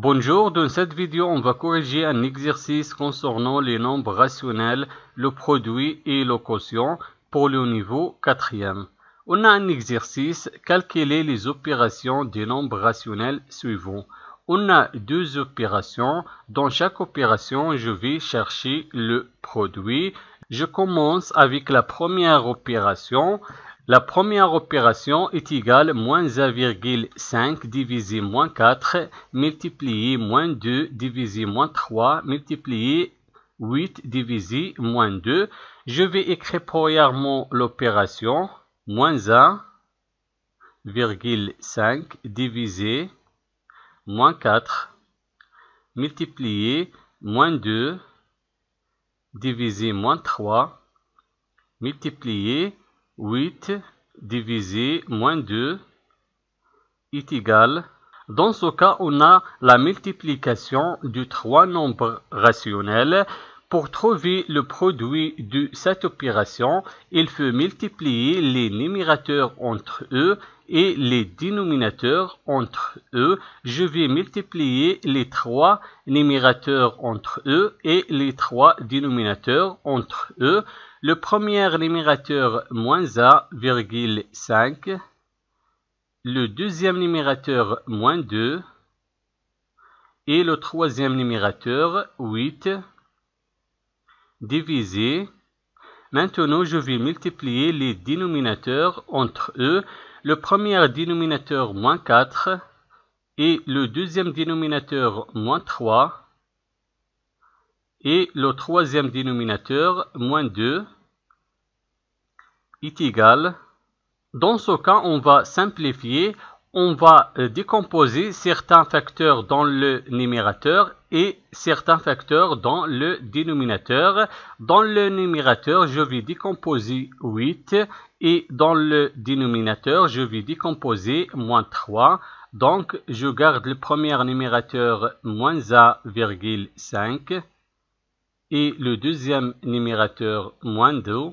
Bonjour, dans cette vidéo, on va corriger un exercice concernant les nombres rationnels, le produit et le quotient pour le niveau 4e. On a un exercice, calculer les opérations des nombres rationnels suivants. On a deux opérations. Dans chaque opération, je vais chercher le produit. Je commence avec la première opération. La première opération est égale moins 1,5 divisé moins 4 multiplié moins 2 divisé moins 3 multiplié 8 divisé moins 2. Je vais écrire premièrement l'opération moins 1,5 divisé moins 4 multiplié moins 2 divisé moins 3 multiplié 8 divisé moins 2 est égal. Dans ce cas, on a la multiplication de trois nombres rationnels. Pour trouver le produit de cette opération, il faut multiplier les numérateurs entre eux et les dénominateurs entre eux. Je vais multiplier les trois numérateurs entre eux et les trois dénominateurs entre eux. Le premier numérateur, moins 1,5. Le deuxième numérateur, moins 2. Et le troisième numérateur, 8. Divisé. Maintenant, je vais multiplier les dénominateurs entre eux. Le premier dénominateur, moins 4. Et le deuxième dénominateur, moins 3. Et le troisième dénominateur, moins 2, est égal. Dans ce cas, on va simplifier. On va décomposer certains facteurs dans le numérateur et certains facteurs dans le dénominateur. Dans le numérateur, je vais décomposer 8 et dans le dénominateur, je vais décomposer moins 3. Donc, je garde le premier numérateur moins 1,5 et le deuxième numérateur moins 2.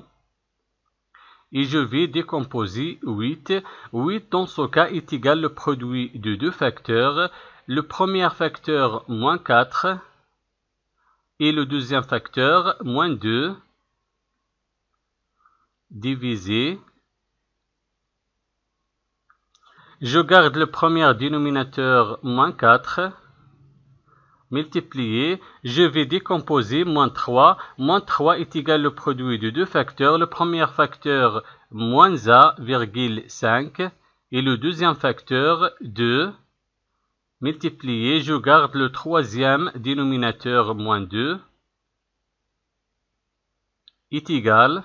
Et je vais décomposer 8. 8 dans ce cas est égal au produit de deux facteurs. Le premier facteur, moins 4. Et le deuxième facteur, moins 2. Divisé. Je garde le premier dénominateur, moins 4. Multiplié, je vais décomposer moins 3. Moins 3 est égal au produit de deux facteurs. Le premier facteur, moins 1,5. Et le deuxième facteur, 2. Multiplié, je garde le troisième dénominateur, moins 2. Est égal.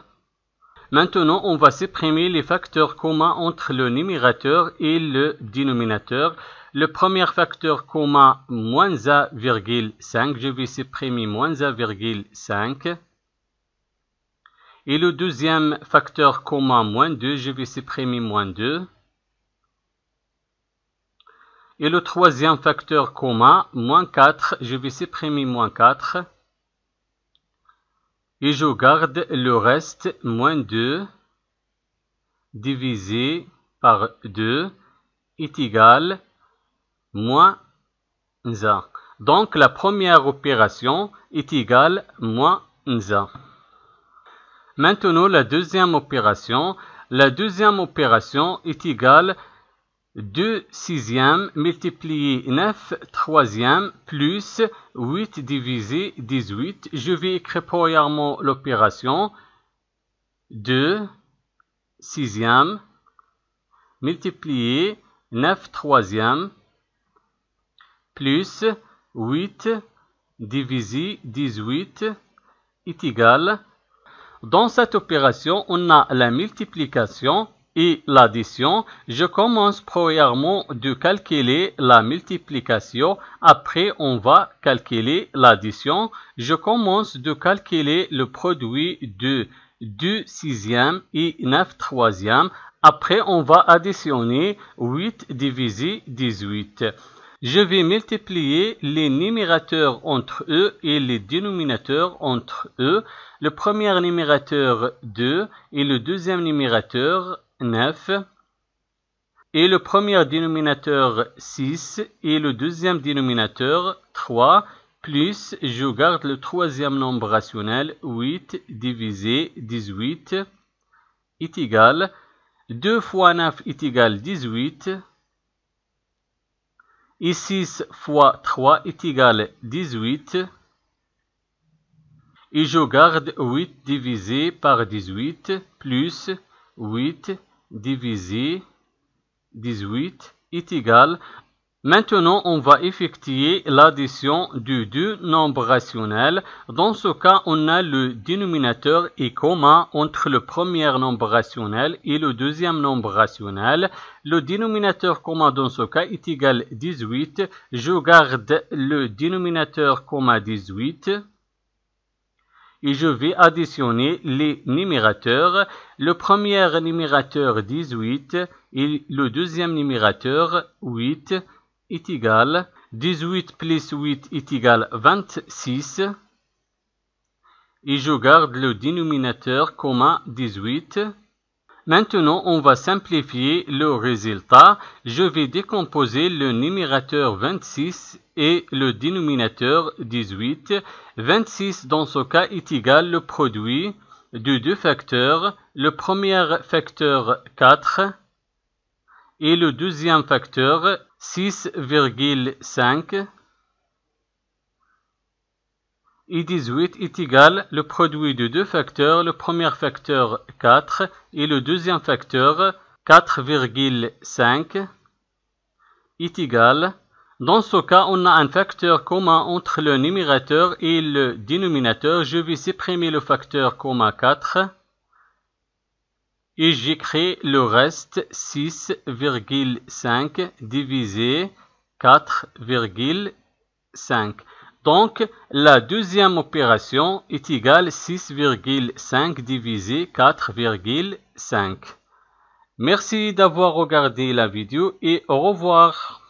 Maintenant, on va supprimer les facteurs communs entre le numérateur et le dénominateur. Le premier facteur commun, moins 1,5, je vais supprimer moins 1,5. Et le deuxième facteur commun, moins 2, je vais supprimer moins 2. Et le troisième facteur commun, moins 4, je vais supprimer moins 4. Et je garde le reste, moins 2, divisé par 2, est égal moins 1. Donc, la première opération est égale moins 1. Maintenant, la deuxième opération. La deuxième opération est égale 2 sixièmes multiplié 9 troisièmes plus 8 divisé 18. Je vais écrire premièrement l'opération 2 sixièmes multiplié 9 troisièmes plus 8 divisé 18 est égal. Dans cette opération, on a la multiplication et l'addition. Je commence premièrement de calculer la multiplication. Après, on va calculer l'addition. Je commence de calculer le produit de 2 sixièmes et 9 troisièmes. Après, on va additionner 8 divisé 18. Je vais multiplier les numérateurs entre eux et les dénominateurs entre eux. Le premier numérateur 2 et le deuxième numérateur 9. et le premier dénominateur 6 et le deuxième dénominateur 3, plus je garde le troisième nombre rationnel 8 divisé 18 est égal 2 fois 9 est égal 18 et 6 fois 3 est égal 18 et je garde 8 divisé par 18 plus 8 divisé 18 est égal. Maintenant, on va effectuer l'addition de deux nombres rationnels. Dans ce cas, on a le dénominateur est commun entre le premier nombre rationnel et le deuxième nombre rationnel. Le dénominateur commun dans ce cas est égal 18. Je garde le dénominateur commun 18. Et je vais additionner les numérateurs. Le premier numérateur 18 et le deuxième numérateur 8 est égal 18 plus 8 est égal 26. Et je garde le dénominateur commun 18. Maintenant, on va simplifier le résultat. Je vais décomposer le numérateur 26 et le dénominateur 18. 26 dans ce cas est égal le produit de deux facteurs. Le premier facteur 4 et le deuxième facteur 6,5. Et 18 est égal le produit de deux facteurs, le premier facteur 4 et le deuxième facteur 4,5 est égal. Dans ce cas, on a un facteur commun entre le numérateur et le dénominateur. Je vais supprimer le facteur commun 4 et j'écris le reste 6,5 divisé 4,5. Donc, la deuxième opération est égale 6,5 divisé 4,5. Merci d'avoir regardé la vidéo et au revoir.